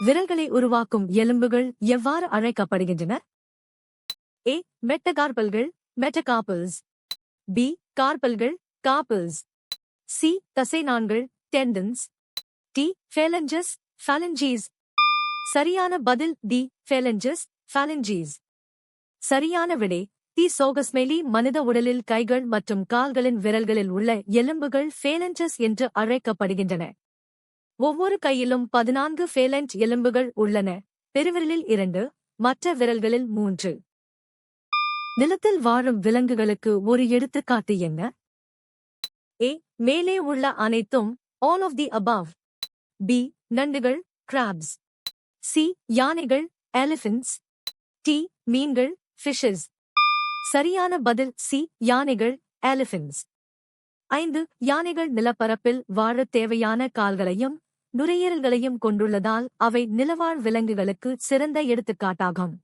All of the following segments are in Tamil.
விரல்களை உருவாக்கும் எலும்புகள் எவ்வாறு அழைக்கப்படுகின்றன? ஏ. மெட்டகார்பல்கள், மெட்டகார்பல்ஸ். பி. கார்பல்கள், கார்பல்ஸ். சி. தசைநாண்கள், டெண்டன்ஸ். டி. Phalanges, phalanges. சரியான பதில் டி. Phalanges, phalanges. சரியான விடை தி. சோகஸ்மெலி. மனித உடலில் கைகள் மற்றும் கால்களின் விரல்களில் உள்ள எலும்புகள் ஃபேலஞ்சஸ் என்று அழைக்கப்படுகின்றன. ஒவ்வொரு கையிலும் 14 ஃபேலஞ்ச் எலும்புகள் உள்ளன. பெருவிரலில் 2, மற்ற விரல்களில் 3. நிலத்தில் வாழும் விலங்குகளுக்கு ஒரு எடுத்துக்காட்டு என்ன? ஏ. மேலே உள்ள அனைத்தும், all of the above. B. நண்டுகள், crabs. சி. யானைகள், elephants. டி. மீன்கள், fishes. சரியான பதில் சி. யானைகள், elephants. 5. யானைகள் நிலப்பரப்பில் வாழத் தேவையான கால்களையும் நுரையீரல்களையும் கொண்டுள்ளதால் அவை நிலவாழ் விலங்குகளுக்கு சிறந்த எடுத்துக்காட்டாகும்.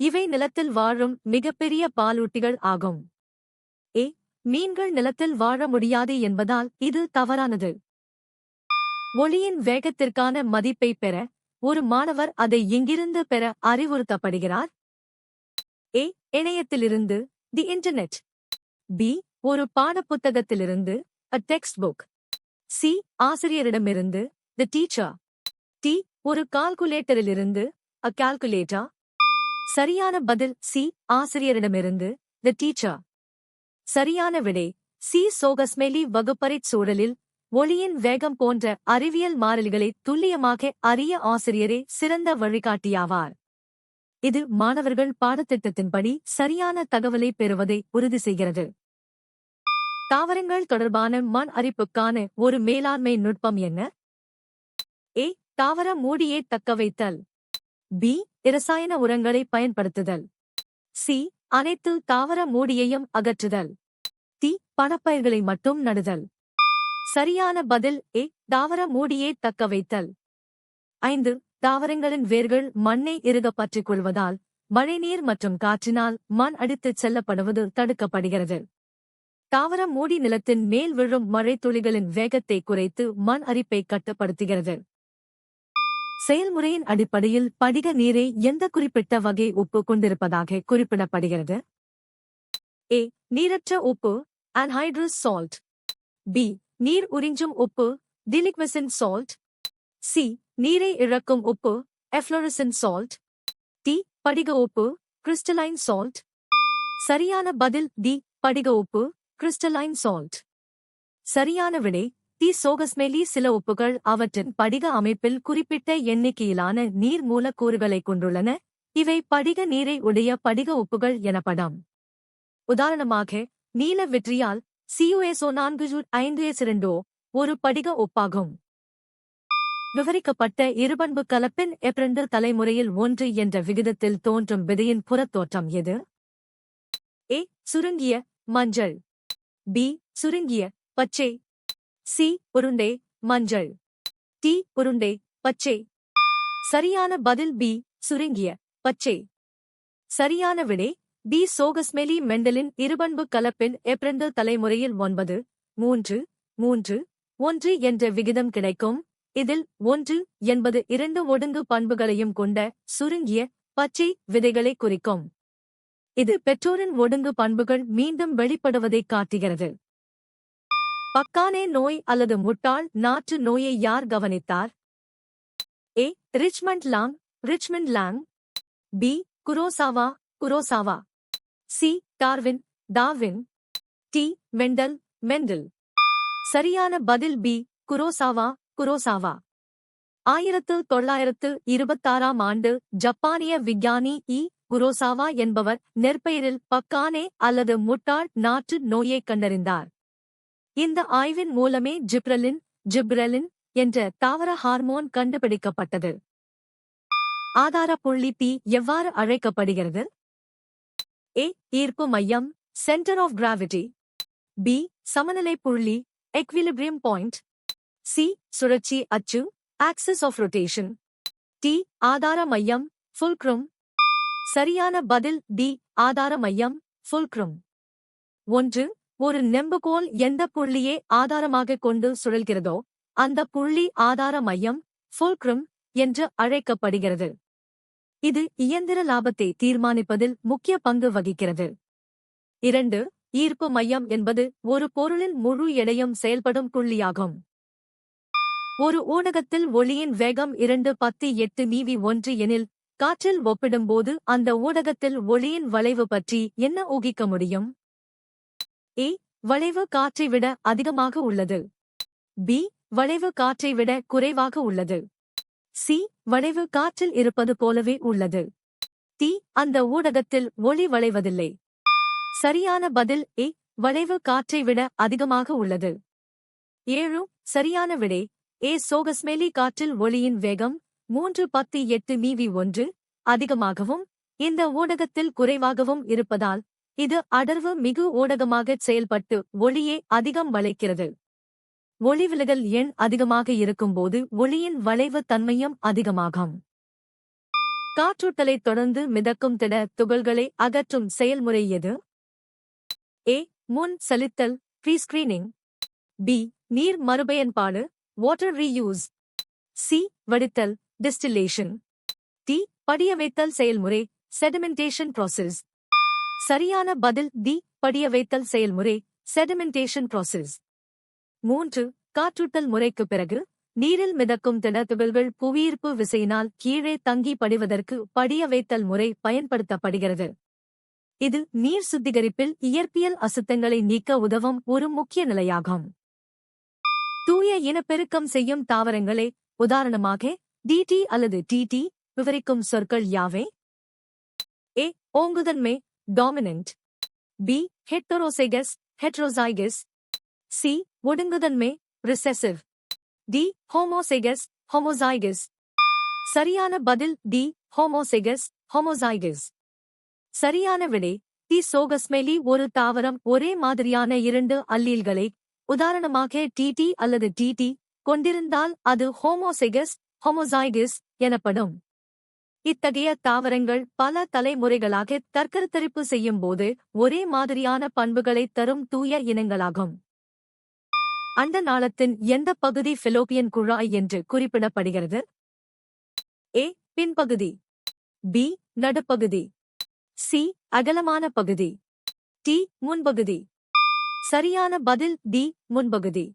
இவை நிலத்தில் வாழும் மிகப்பெரிய பாலூட்டிகள் ஆகும். ஏ. மீன்கள் நிலத்தில் வாழ முடியாது என்பதால் இது தவறானது. ஒளியின் வேகத்திற்கான மதிப்பை பெற ஒரு மாணவர் அதை எங்கிருந்து பெற அறிவுறுத்தப்படுகிறார்? ஏ. இணையத்திலிருந்து, தி இன்டர்நெட். பி. ஒரு பாடப்புத்தகத்திலிருந்து, a textbook. சி. ஆசிரியரிடமிருந்து, the teacher. டி. ஒரு கால்குலேட்டரிலிருந்து, a calculator. சரியான பதில் சி. ஆசிரியரிடமிருந்து, the teacher. சரியான விடை சி. சோகஸ்மெலி. வகுப்பறைச் சூழலில் ஒளியின் வேகம் போன்ற அறிவியல் மாறிலிகளை துல்லியமாக அறிய ஆசிரியரே சிறந்த வழிகாட்டியாவார். இது மாணவர்கள் பாடத்திட்டத்தின்படி சரியான தகவலை பெறுவதை உறுதி செய்கிறது. தாவரங்கள் தொடர்பான மண் அரிப்புக்கான ஒரு மேலாண்மை நுட்பம் என்ன? ஏ. தாவர மூடியை தக்கவைத்தல். பி. இரசாயன உரங்களை பயன்படுத்துதல். சி. அனைத்து தாவர மூடியையும் அகற்றுதல். டி. பணப்பயிர்களை மட்டும் நடுதல். சரியான பதில் ஏ. தாவர மூடியை தக்கவைத்தல். 5. தாவரங்களின் வேர்கள் மண்ணை இறுகப் பற்றிக் கொள்வதால் மழைநீர் மற்றும் காற்றினால் மண் அடித்துச் செல்லப்படுவது தடுக்கப்படுகிறது. தாவர மூடி நிலத்தின் மேல் விழும் மழைத்துளிகளின் வேகத்தை குறைத்து மண் அரிப்பை கட்டுப்படுத்துகிறது. செயல்முறையின் அடிப்படையில் படிக நீரை எந்த குறிப்பிட்ட வகை உப்பு கொண்டிருப்பதாக குறிப்பிடப்படுகிறது? ஏ. நீரற்ற உப்பு, anhydrous salt. பி. நீர் உறிஞ்சும் உப்பு, deliquescent salt. சி. நீரை இழக்கும் உப்பு, efflorescent salt. டி. படிக உப்பு, crystalline salt. சரியான பதில் டி. படிக உப்பு, crystalline salt. சரியான விடை தி. சோகஸ்மெலி. சில உப்புகள் அவற்றின் படிக அமைப்பில் குறிப்பிட்ட எண்ணிக்கையிலான நீர் மூலக்கூறுகளைக் கொண்டுள்ளன. இவை படிக நீரை உடைய படிக உப்புகள் எனப்படும். உதாரணமாக, நீல விட்ரியால் CuSO4 ஒரு படிக உப்பாகும். விவரிக்கப்பட்ட இருபண்பு கலப்பின் எப்ரெண்டர் தலைமுறையில் 1 என்ற விகிதத்தில் தோன்றும் விதையின் புறத்தோற்றம் எது? ஏ. சுருங்கிய மஞ்சள். பி. சுருங்கிய பச்சை. சி. உருண்டை மஞ்சள். டி. உருண்டை பச்சை. சரியான பதில் பி. சுருங்கிய பச்சை. சரியான விடை பி. சோகஸ்மெலி. மெண்டலின் இருபண்பு கலப்பின் எப்ரெண்டர் தலைமுறையில் 9, 3, 3, 1 என்ற விகிதம் கிடைக்கும். இதில் 1 என்பது 2 ஒடுங்கு பண்புகளையும் கொண்ட சுருங்கிய பச்சை விதைகளை குறிக்கும். இது பெற்றோரின் ஒடுங்கு பண்புகள் மீண்டும் வெளிப்படுவதைக் காட்டுகிறது. பக்கானே நோய் அல்லது முட்டாள் நாற்று நோயை யார் கவனித்தார்? A. Richmond Long, Richmond Long. B. Kurosawa, Kurosawa. C. Darwin, Darwin. D. Mendel, Mendel. சரியான பதில் பி. Kurosawa, Kurosawa. 1926ஆம் ஆண்டு ஜப்பானிய விஞ்ஞானி இ. குரோசாவா என்பவர் நெற்பயிரில் பக்கானே அல்லது முட்டாள் நாற்று நோயைக் கண்டறிந்தார். இந்த ஆய்வின் மூலமே ஜிப்ரெலின் என்ற தாவர ஹார்மோன் கண்டுபிடிக்கப்பட்டது. ஆதார புள்ளி பி எவ்வாறு அழைக்கப்படுகிறது? ஏ. ஈர்ப்பு மையம், சென்டர் ஆஃப் கிராவிட்டி. பி. சமநிலை புள்ளி, எக்விலிபிரியம் பாயிண்ட். சி. சுழற்சி அச்சு, ஆக்சிஸ் ஆஃப் ரொட்டேஷன். டி. ஆதார மையம், ஃபுல்க்ரம். சரியான பதில் டி. ஆதார மையம், ஃபுல்க்ரம். 1. ஒரு நெம்புகோல் எந்த புள்ளியை ஆதாரமாகக் கொண்டு சுழல்கிறதோ அந்த புள்ளி ஆதார மையம், ஃபுல்க்ரம் என்று அழைக்கப்படுகிறது. இது இயந்திர லாபத்தை தீர்மானிப்பதில் முக்கிய பங்கு வகிக்கிறது. 2. ஈர்ப்பு மையம் என்பது ஒரு பொருளின் முழு எடையும் செயல்படும் புள்ளியாகும். ஒரு ஊடகத்தில் ஒளியின் வேகம் 2.8 மீ/1 எனில் காற்றில் ஒப்பிடும்போது அந்த ஊடகத்தில் ஒளியின் வளைவு பற்றி என்ன ஊகிக்க முடியும்? ஏ. வளைவு காற்றை விட அதிகமாக உள்ளது. பி. வளைவு காற்றை விட குறைவாக உள்ளது. சி. வளைவு காற்றில் இருப்பது போலவே உள்ளது. டி. அந்த ஊடகத்தில் ஒளி வளைவதில்லை. சரியான பதில் ஏ. வளைவு காற்றை விட அதிகமாக உள்ளது. 7. சரியான விடை ஏ. சோகஸ்மெலி காற்றில் ஒளியின் வேகம் 3.8 மீ/1 அதிகமாகவும் இந்த ஊடகத்தில் குறைவாகவும் இருப்பதால் இது அடர்வு மிகு ஊடகமாகச் செயல்பட்டு ஒளியை அதிகம் வளைக்கிறது. ஒளிவிலகல் எண் அதிகமாக இருக்கும்போது ஒளியின் வளைவு தன்மையும் அதிகமாகும். காற்றூட்டலைத் தொடர்ந்து மிதக்கும் திட துகள்களை அகற்றும் செயல்முறை எது? ஏ. முன் சலித்தல் ப்ரீஸ்கிரீனிங். பி. நீர் மறுபயன்பாடு வாட்டர் ரீயூஸ். சி. வடித்தல் டிஸ்டிலேஷன். டி. படிய வைத்தல் செயல்முறை செடிமெண்டேஷன் ப்ராசஸ். சரியான பதில் டி. படிய வைத்தல் செயல்முறை செடிமெண்டேஷன் ப்ராசஸ். 3. காற்றூட்டல் முறைக்குப் பிறகு நீரில் மிதக்கும் திட துகள்கள் புவியீர்ப்பு விசையினால் கீழே தங்கி படிவதற்கு படிய வைத்தல் முறை பயன்படுத்தப்படுகிறது. இது நீர் சுத்திகரிப்பில் இயற்பியல் அசுத்தங்களை நீக்க உதவும் ஒரு முக்கிய நிலையாகும். தூய இனப்பெருக்கம் செய்யும் தாவரங்களை உதாரணமாக டிடி அல்லது டிடி விவரிக்கும் சொற்கள் யாவை? ஏ. ஓங்குதன்மை dominant. B. Heterozygous heterozygous. C. ஒடுங்குதன்மை ரிசெசிவ். டி. Homozygous homozygous. சரியான பதில் டி. Homozygous homozygous. சரியான விடை டி. சோகஸ்மெலி ஒரு தாவரம் ஒரே மாதிரியான 2 அல்லீல்களை உதாரணமாக டிடி அல்லது டிடி கொண்டிருந்தால் அது ஹோமோசைகஸ் ஹோமோசைகஸ் எனப்படும். இத்தகைய தாவரங்கள் பல தலைமுறைகளாக தற்கருத்தரிப்பு செய்யும்போது ஒரே மாதிரியான பண்புகளைத் தரும் தூய இனங்களாகும். அண்ட நாளத்தின் எந்த பகுதி ஃபெலோப்பியன் குழாய் என்று குறிப்பிடப்படுகிறது? ஏ. பின்பகுதி. பி. நடுப்பகுதி. சி. அகலமான பகுதி. டி. முன்பகுதி. சரியான பதில் டி. முன்பகுதி.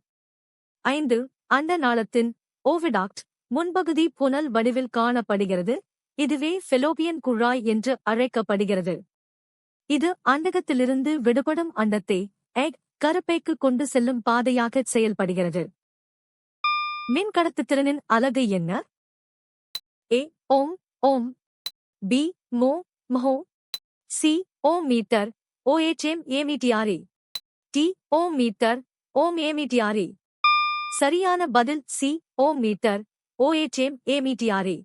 5. அண்ட நாளத்தின் ஓவிடாக்ட் முன்பகுதி புனல் வடிவில் காணப்படுகிறது. இதுவே ஃபெலோப்பியன் குழாய் என்று அழைக்கப்படுகிறது. இது அண்டகத்திலிருந்து விடுபடும் அண்டத்தை எக் கருப்பைக்கு கொண்டு செல்லும் பாதையாகச் செயல்படுகிறது. மின்கடத்துத்திறனின் அலகு என்ன? ஏ. ஓம் ஓம். பி. மோ மஹோ. சி. ஓம் மீட்டர் OHM ஏமிடிஆரி. டி. ஓம் மீட்டர் ஓம் ஏமிடிஆரி. சரியான பதில் சி. ஓம் மீட்டர் OHM ஏமிடிஆரி.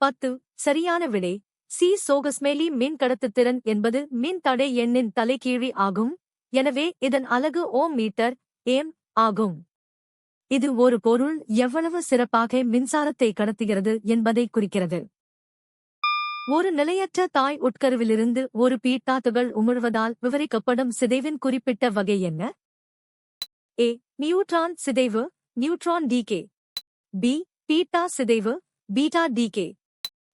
10. சரியான விடை சி. சோகஸ்மெலி மின்கடத்துத்திறன் என்பது மின் தடை எண்ணின் தலைகீழி ஆகும். எனவே இதன் அலகு ஓம் மீட்டர் ஏம் ஆகும். இது ஒரு பொருள் எவ்வளவு சிறப்பாக மின்சாரத்தை கடத்துகிறது என்பதை குறிக்கிறது. ஒரு நிலையற்ற தாய் உட்கருவிலிருந்து ஒரு பீட்டா துகள் உமிழ்வதால் விவரிக்கப்படும் சிதைவின் குறிப்பிட்ட வகை என்ன? ஏ. நியூட்ரான் சிதைவு நியூட்ரான் டிகே. பி. பீட்டா சிதைவு பீட்டா டிகே.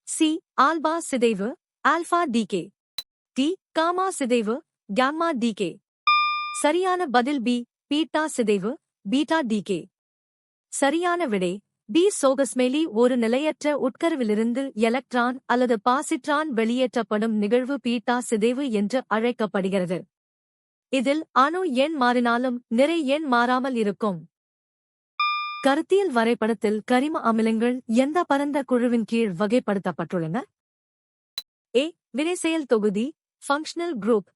சி. ஆல்பா சிதைவு ஆல்பா டிகே. டி. காமா சிதைவு காமா டிகே. சரியான பதில் பி. பீட்டா சிதைவு பீட்டா டிகே. சரியான விடை பி. சோகஸ்மெலி ஒரு நிலையற்ற உட்கருவிலிருந்து எலக்ட்ரான் அல்லது பாசிட்ரான் வெளியேற்றப்படும் நிகழ்வு பீட்டா சிதைவு என்று அழைக்கப்படுகிறது. இதில் அணு எண் மாறினாலும் நிறை எண் மாறாமல் இருக்கும். கருத்தியல் வரைபடத்தில் கரிம அமிலங்கள் எந்த பரந்த குழுவின் கீழ் வகைப்படுத்தப்பட்டுள்ளன? ஏ. வினைசெயல் தொகுதி functional group.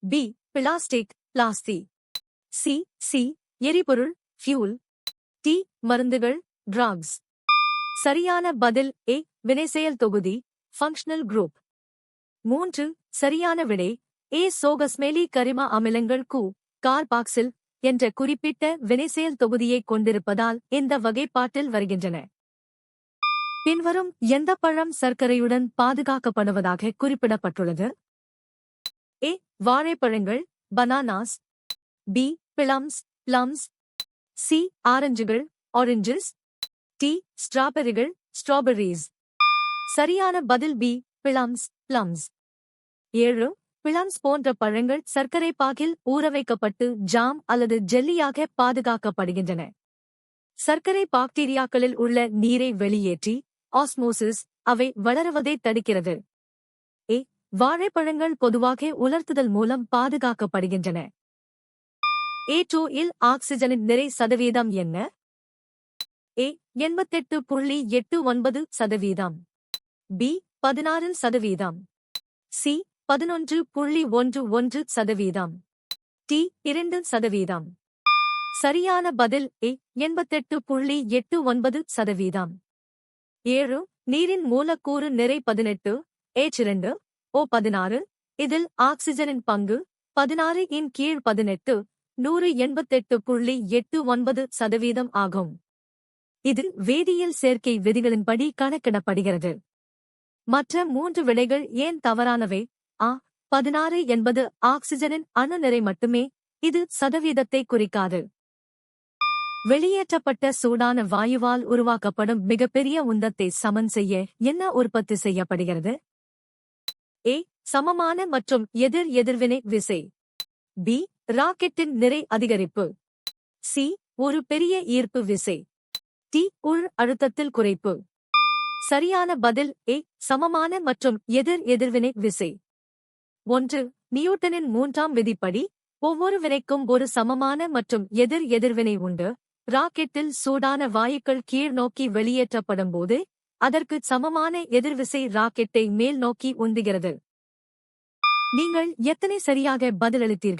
B. Plastic plastic. C. எரிபொருள் ஃபியூல். டி. மருந்துகள் ட்ரக்ஸ். சரியான பதில் ஏ. வினைசெயல் தொகுதி ஃபங்க்ஷனல் குரூப். 3. சரியான விடை ஏ. சோகஸ்மெலி கரிம அமிலங்கள் கார்பாக்சில் என்ற குறிப்பிட்ட வினைசெயல் தொகுதியைக் கொண்டிருப்பதால் இந்த வகைப்பாட்டில் வருகின்றன. பின்வரும் எந்த பழம் சர்க்கரையுடன் பாதுகாக்கப்படுவதாக குறிப்பிடப்பட்டுள்ளது? ஏ. வாழைப்பழங்கள் பனானாஸ். பி. Plums C. ஆரஞ்சுகள் ஆரஞ்சஸ். டி. ஸ்ட்ராபெரிகள் ஸ்ட்ராபெர்ரிஸ். சரியான பதில் பி. பிளம்ஸ். 7. பிளம்ஸ் போன்ற பழங்கள் சர்க்கரை பாகில் ஊறவைக்கப்பட்டு ஜாம் அல்லது ஜெல்லியாக பாதுகாக்கப்படுகின்றன. சர்க்கரை பாக்டீரியாக்களில் உள்ள நீரை வெளியேற்றி ஆஸ்மோசிஸ் அவை வளருவதை தடுக்கிறது. ஏ. வாழைப்பழங்கள் பொதுவாக உலர்த்துதல் மூலம் பாதுகாக்கப்படுகின்றன. A2 இல் ஆக்சிஜனின் நிறை சதவீதம் என்ன? ஏ. 88.89%. பி. 16%. சி. 11.11%. டி. 2%. சரியான பதில் ஏ. 88.89%. 7. நீரின் மூலக்கூறு நிறை 18. H2O 16. இதில் ஆக்சிஜனின் பங்கு 16 இன் கீழ் 18 188.89% ஆகும். இது வேதியியல் சேர்க்கை விதிகளின்படி கணக்கிடப்படுகிறது. மற்ற 3 விடைகள் ஏன் தவறானவை? ஆ. 16 என்பது ஆக்சிஜனின் அணு நிறை மட்டுமே, இது சதவீதத்தை குறிக்காது. வெளியேற்றப்பட்ட சூடான வாயுவால் உருவாக்கப்படும் மிகப்பெரிய உந்தத்தை சமன் செய்ய என்ன உற்பத்தி செய்யப்படுகிறது? ஏ. சமமான மற்றும் எதிர் எதிர்வினை விசை. பி. ராக்கெட்டின் நிறை அதிகரிப்பு. சி. ஒரு பெரிய ஈர்ப்பு விசை. டி. உள் அழுத்தத்தில் குறைப்பு. சரியான பதில் ஏ. சமமான மற்றும் எதிர் எதிர்வினை விசை. 1. நியூட்டனின் 3ஆம் விதிப்படி ஒவ்வொரு வினைக்கும் ஒரு சமமான மற்றும் எதிர் எதிர்வினை உண்டு. ராக்கெட்டில் சூடான வாயுக்கள் கீழ் நோக்கி வெளியேற்றப்படும்போது அதற்கு சமமான எதிர்விசை ராக்கெட்டை மேல் நோக்கி உந்துகிறது. நீங்கள் எத்தனை சரியாக பதிலளித்தீர்கள்?